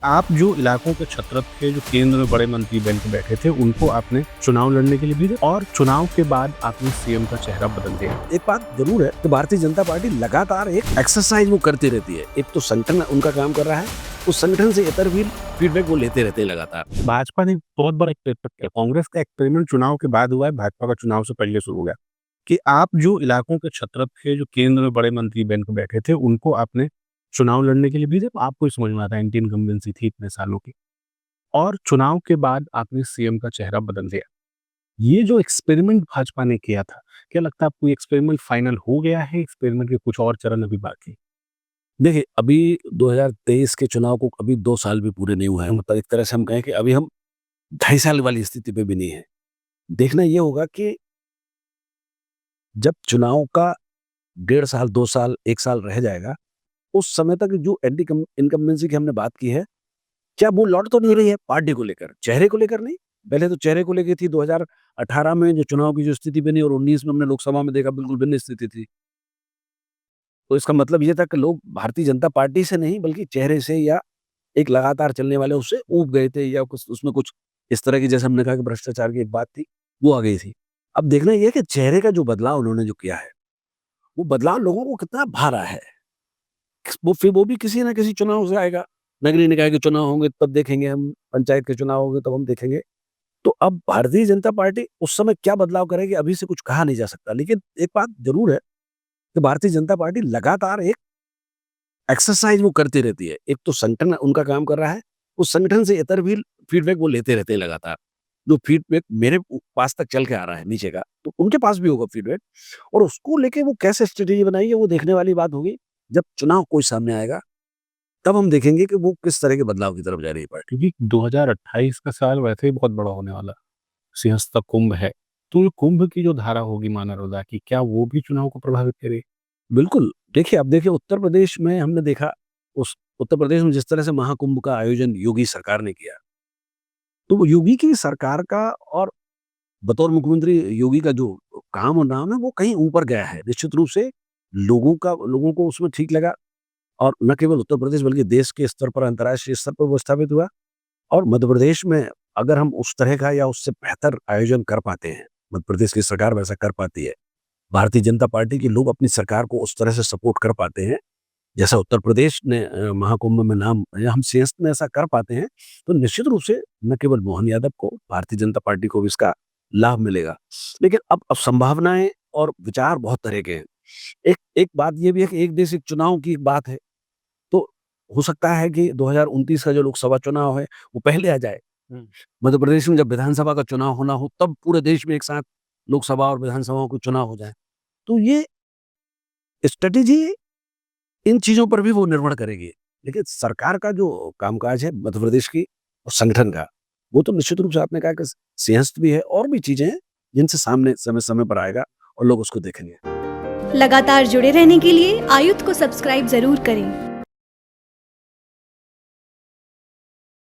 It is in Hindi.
आप जो इलाकों के छत्रप थे, जो केंद्र में बड़े मंत्री बन के बैठे थे, उनको आपने चुनाव लड़ने के लिए भेजा और चुनाव के बाद आपने सीएम का चेहरा बदल दिया। एक बात जरूर है कि भारतीय जनता पार्टी लगातार एक एक्सरसाइज वो करती रहती है। एक तो संगठन उनका काम कर रहा है, उस संगठन से इतर भी फीडबैक वो लेते रहते हैं लगातार। भाजपा ने बहुत बड़ा एक्सपेरिमेंट किया। कांग्रेस का एक्सपेरिमेंट चुनाव के बाद हुआ है, भाजपा का चुनाव से पहले शुरू हो गया कि आप जो इलाकों के छत्रप थे, जो केंद्र में बड़े मंत्री बन के बैठे थे, उनको आपने चुनाव लड़ने के लिए भेजा। आपको ही समझ में आता है, एंटी इनकम्बेंसी थी इतने सालों की, और चुनाव के बाद आपने सीएम का चेहरा बदल दिया। ये जो एक्सपेरिमेंट भाजपा ने किया था, क्या लगता है आपको ये एक्सपेरिमेंट फाइनल हो गया है? एक्सपेरिमेंट के कुछ और चरण अभी बाकी? देखिए, अभी 2023 के चुनाव को अभी 2 साल भी पूरे नहीं हुए हैं। मतलब एक तरह से हम कहें कि अभी हम 2.5 साल वाली स्थिति पे भी नहीं है। देखना ये होगा कि जब चुनाव का 1.5 साल, 2 साल, 1 साल रह जाएगा, उस समय तक जो एंटी इनकम्बेंसी की हमने बात की है, क्या वो लौट तो नहीं रही है पार्टी को लेकर, चेहरे को लेकर नहीं। पहले तो चेहरे को लेकर थी। 2018 में जो चुनाव की जो स्थिति बनी और 19 में हमने लोकसभा में देखा, बिल्कुल भिन्न स्थिति थी। तो इसका मतलब ये था कि लोग भारतीय जनता पार्टी से नहीं बल्कि चेहरे से या एक लगातार चलने वाले उससे ऊब गए थे, या कुछ उसमें कुछ इस तरह की, जैसे हमने कहा कि भ्रष्टाचार की एक बात थी, वो आ गई थी। अब देखना ये है कि चेहरे का जो बदलाव उन्होंने जो किया है, वो बदलाव लोगों को कितना भा रहा है। वो फिर वो भी किसी ना किसी चुनाव से आएगा। नगरीय निकाय के चुनाव होंगे तब देखेंगे हम, पंचायत के चुनाव होंगे तब हम देखेंगे। तो अब भारतीय जनता पार्टी उस समय क्या बदलाव करेगी, अभी से कुछ कहा नहीं जा सकता। लेकिन एक बात जरूर है कि भारतीय जनता पार्टी लगातार एक एक्सरसाइज वो करती रहती है। एक तो संगठन उनका काम कर रहा है, उस संगठन से इतर भी फीडबैक वो लेते रहते हैं लगातार। जो फीडबैक मेरे पास तक चल के आ रहा है नीचे का, तो उनके पास भी होगा फीडबैक, और उसको लेके वो कैसे स्ट्रेटेजी बनाई है, वो देखने वाली बात होगी। जब चुनाव कोई सामने आएगा, तब हम देखेंगे कि वो किस तरह के बदलाव की तरफ जा रही है पार्टी। क्योंकि 2028 का साल वैसे ही बहुत बड़ा होने वाला, सिंहस्थ कुंभ है। तो ये कुंभ की जो धारा होगी मां नर्मदा की, क्या वो भी चुनाव को प्रभावित करेगी? बिल्कुल, देखिए, अब देखिए उत्तर प्रदेश में हमने देखा, उस उत्तर प्रदेश में जिस तरह से महाकुंभ का आयोजन योगी सरकार ने किया, तो वो योगी की सरकार का और बतौर मुख्यमंत्री योगी का जो काम और नाम है, वो कहीं ऊपर गया है। निश्चित रूप से लोगों को उसमें ठीक लगा, और न केवल उत्तर प्रदेश बल्कि देश के स्तर पर, अंतर्राष्ट्रीय स्तर पर वो स्थापित हुआ। और मध्य प्रदेश में अगर हम उस तरह का या उससे बेहतर आयोजन कर पाते हैं, मध्य प्रदेश की सरकार वैसा कर पाती है, भारतीय जनता पार्टी के लोग अपनी सरकार को उस तरह से सपोर्ट कर पाते हैं, जैसा उत्तर प्रदेश ने महाकुंभ में नाम, या हम सिंहस्थ में ऐसा कर पाते हैं, तो निश्चित रूप से न केवल मोहन यादव को, भारतीय जनता पार्टी को भी इसका लाभ मिलेगा। लेकिन अब संभावनाएं और विचार बहुत तरह के हैं। एक एक बात ये भी है कि एक देश एक चुनाव की एक बात है, तो हो सकता है कि 2029 का जो लोकसभा चुनाव है, वो पहले आ जाए। मध्य प्रदेश में जब विधानसभा का चुनाव होना हो, तब पूरे देश में एक साथ लोकसभा और विधानसभाओं के चुनाव हो जाए। तो ये स्ट्रेटेजी, इन चीज़ों पर भी वो निर्भर करेगी। लेकिन सरकार का जो कामकाज है मध्य प्रदेश की और संगठन का, वो तो निश्चित रूप से आपने कहा कि सिंहस्थ भी है, और भी चीज़ें हैं जिनसे सामने समय-समय पर आएगा और लोग उसको देखेंगे। लगातार जुड़े रहने के लिए आयुक्त को सब्सक्राइब जरूर करें।